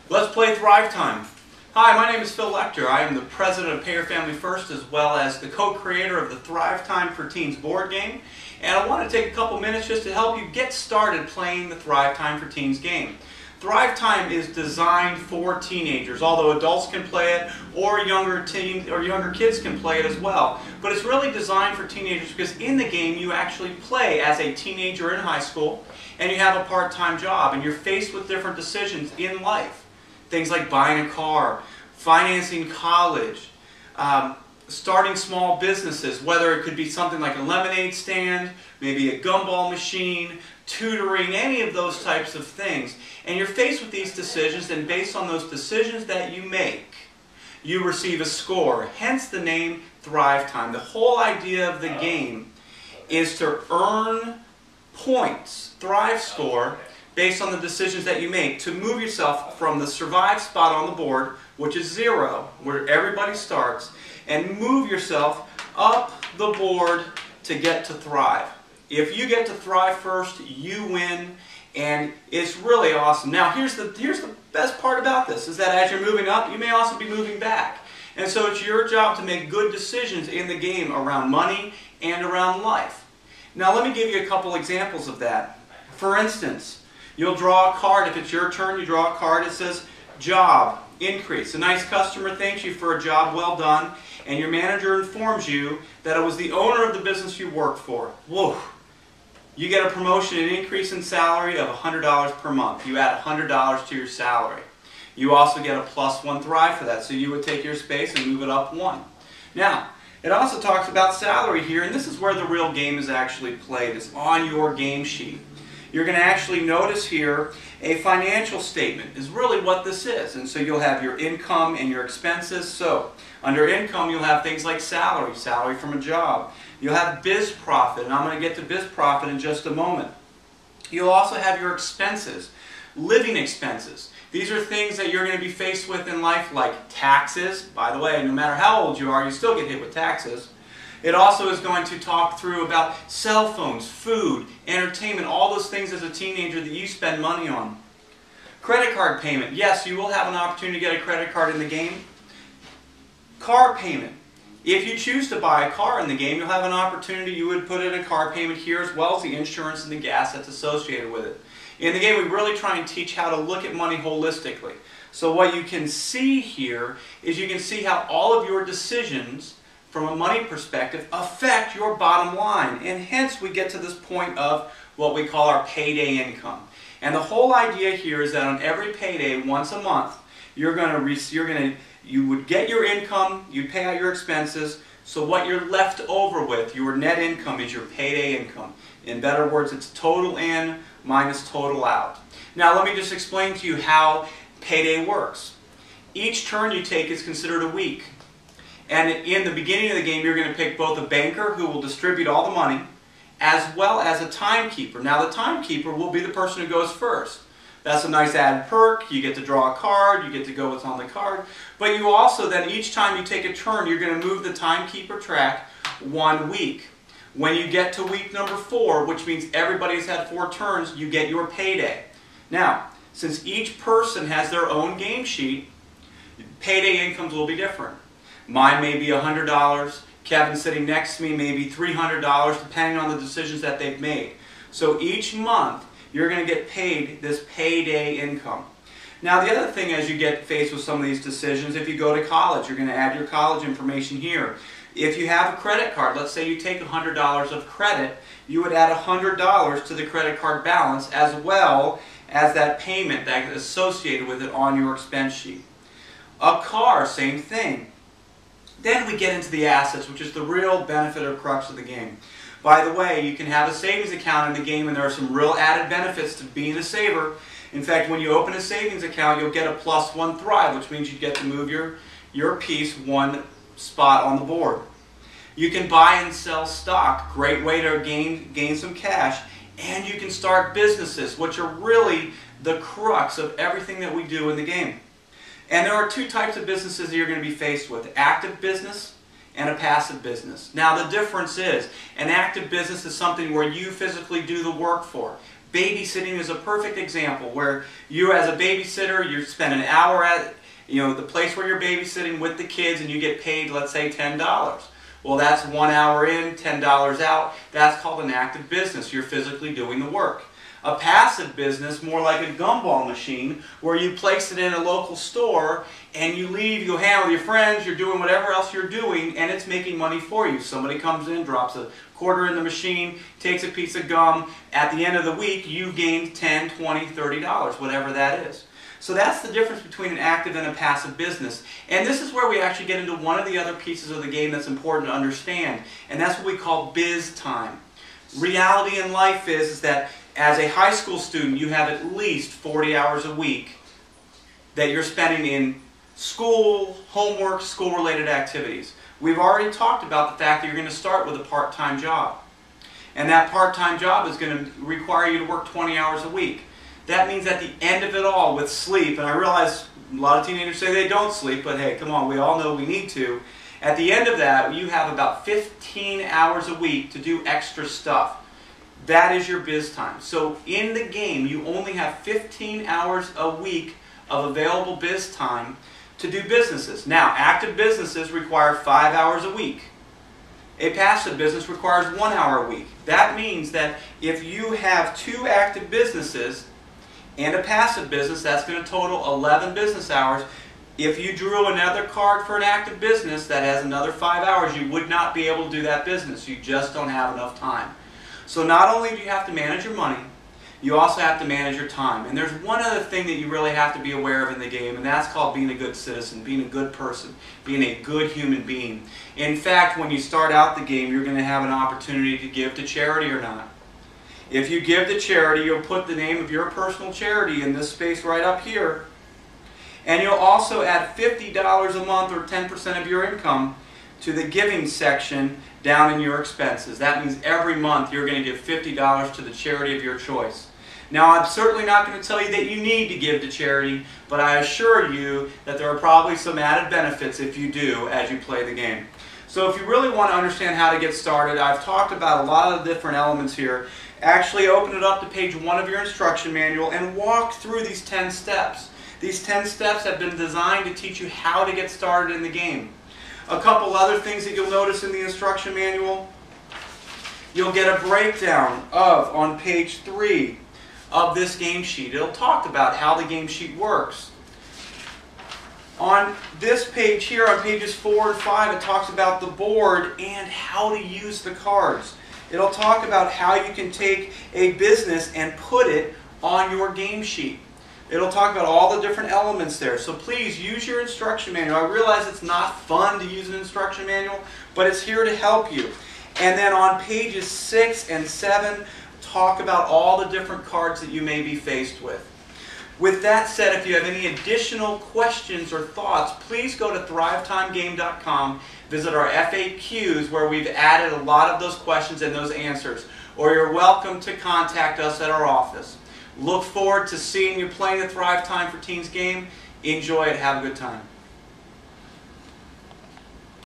Let's play ThriveTime. Hi, my name is Phil Lechter. I am the president of Pay Your Family First, as well as the co-creator of the ThriveTime for Teens board game. And I want to take a couple minutes just to help you get started playing the ThriveTime for Teens game. ThriveTime is designed for teenagers, although adults can play it, or younger kids can play it as well. But it's really designed for teenagers because in the game you actually play as a teenager in high school, and you have a part-time job, and you're faced with different decisions in life. Things like buying a car, financing college, starting small businesses, whether it could be something like a lemonade stand, maybe a gumball machine, tutoring, any of those types of things. And you're faced with these decisions, and based on those decisions that you make, you receive a score, hence the name ThriveTime. The whole idea of the game is to earn points, Thrive score, based on the decisions that you make, to move yourself from the survive spot on the board, which is 0, where everybody starts, and move yourself up the board to get to thrive. If you get to thrive first, you win, and it's really awesome. Now, here's the best part about this, is that as you're moving up, you may also be moving back. And so it's your job to make good decisions in the game around money and around life. Now, let me give you a couple examples of that. For instance, you'll draw a card. If it's your turn, you draw a card. It says, job, increase. A nice customer thanks you for a job well done, and your manager informs you that it was the owner of the business you worked for. Whoa. You get a promotion, an increase in salary of $100 per month. You add $100 to your salary. You also get a +1 Thrive for that, so you would take your space and move it up 1. Now, it also talks about salary here, and this is where the real game is actually played. It's on your game sheet. You're going to actually notice here a financial statement is really what this is. And so you'll have your income and your expenses. So under income, you'll have things like salary from a job. You'll have biz profit, and I'm going to get to biz profit in just a moment. You'll also have your expenses, living expenses. These are things that you're going to be faced with in life, like taxes. By the way, no matter how old you are, you still get hit with taxes. It also is going to talk through about cell phones, food, entertainment, all those things as a teenager that you spend money on. Credit card payment. Yes, you will have an opportunity to get a credit card in the game. Car payment. If you choose to buy a car in the game, you'll have an opportunity. You would put in a car payment here, as well as the insurance and the gas that's associated with it. In the game, we really try and teach how to look at money holistically. So what you can see here is you can see how all of your decisions from a money perspective affect your bottom line, and hence we get to this point of what we call our payday income. And the whole idea here is that on every payday, once a month, you would get your income, you'd pay out your expenses, so what you're left over with, your net income, is your payday income. In better words, it's total in minus total out. Now let me just explain to you how payday works. Each turn you take is considered a week. And in the beginning of the game, you're going to pick both a banker who will distribute all the money, as well as a timekeeper. Now, the timekeeper will be the person who goes first. That's a nice added perk. You get to draw a card. You get to go what's on the card. But you also, then, each time you take a turn, you're going to move the timekeeper track 1 week. When you get to week number 4, which means everybody's had 4 turns, you get your payday. Now, since each person has their own game sheet, payday incomes will be different. Mine may be $100. Kevin sitting next to me may be $300, depending on the decisions that they've made. So each month, you're going to get paid this payday income. Now, the other thing, as you get faced with some of these decisions, if you go to college, you're going to add your college information here. If you have a credit card, let's say you take $100 of credit, you would add $100 to the credit card balance, as well as that payment that is associated with it on your expense sheet. A car, same thing. Then we get into the assets, which is the real benefit or crux of the game. By the way, you can have a savings account in the game, and there are some real added benefits to being a saver. In fact, when you open a savings account, you'll get a +1 Thrive, which means you get to move your piece 1 spot on the board. You can buy and sell stock, great way to gain some cash, and you can start businesses, which are really the crux of everything that we do in the game. And there are 2 types of businesses that you're going to be faced with: active business and a passive business. Now, the difference is, an active business is something where you physically do the work for. Babysitting is a perfect example where you as a babysitter, you spend an hour at the place where you're babysitting with the kids and you get paid, let's say, $10. Well, that's 1 hour in, $10 out. That's called an active business. You're physically doing the work. A passive business, more like a gumball machine, where you place it in a local store and you leave, you hang out with your friends, you're doing whatever else you're doing, and it's making money for you. Somebody comes in, drops a quarter in the machine, takes a piece of gum. At the end of the week, you gained $10, $20, $30, whatever that is. So that's the difference between an active and a passive business. And this is where we actually get into one of the other pieces of the game that's important to understand, and that's what we call biz time. Reality in life is that as a high school student, you have at least 40 hours a week that you're spending in school, homework, school-related activities. We've already talked about the fact that you're going to start with a part-time job. And that part-time job is going to require you to work 20 hours a week. That means at the end of it all, with sleep, and I realize a lot of teenagers say they don't sleep, but hey, come on, we all know we need to. At the end of that, you have about 15 hours a week to do extra stuff. That is your biz time. So in the game, you only have 15 hours a week of available biz time to do businesses. Now, active businesses require 5 hours a week. A passive business requires 1 hour a week. That means that if you have 2 active businesses and a passive business, that's going to total 11 business hours. If you drew another card for an active business that has another 5 hours, you would not be able to do that business. You just don't have enough time. So not only do you have to manage your money, you also have to manage your time. And there's one other thing that you really have to be aware of in the game, and that's called being a good citizen, being a good person, being a good human being. In fact, when you start out the game, you're going to have an opportunity to give to charity or not. If you give to charity, you'll put the name of your personal charity in this space right up here. And you'll also add $50 a month or 10% of your income to the giving section down in your expenses. That means every month you're going to give $50 to the charity of your choice. Now, I'm certainly not going to tell you that you need to give to charity, but I assure you that there are probably some added benefits if you do as you play the game. So if you really want to understand how to get started, I've talked about a lot of the different elements here. Actually open it up to page 1 of your instruction manual and walk through these 10 steps. These 10 steps have been designed to teach you how to get started in the game. A couple other things that you'll notice in the instruction manual. You'll get a breakdown of, on page 3 of this game sheet. It'll talk about how the game sheet works. On this page here, on pages 4 and 5, it talks about the board and how to use the cards. It'll talk about how you can take a business and put it on your game sheet. It'll talk about all the different elements there. So please use your instruction manual. I realize it's not fun to use an instruction manual, but it's here to help you. And then on pages 6 and 7, talk about all the different cards that you may be faced with. With that said, if you have any additional questions or thoughts, please go to ThriveTimeGame.com, visit our FAQs where we've added a lot of those questions and those answers. Or you're welcome to contact us at our office. Look forward to seeing you playing the Thrive Time for Teens game. Enjoy it. Have a good time.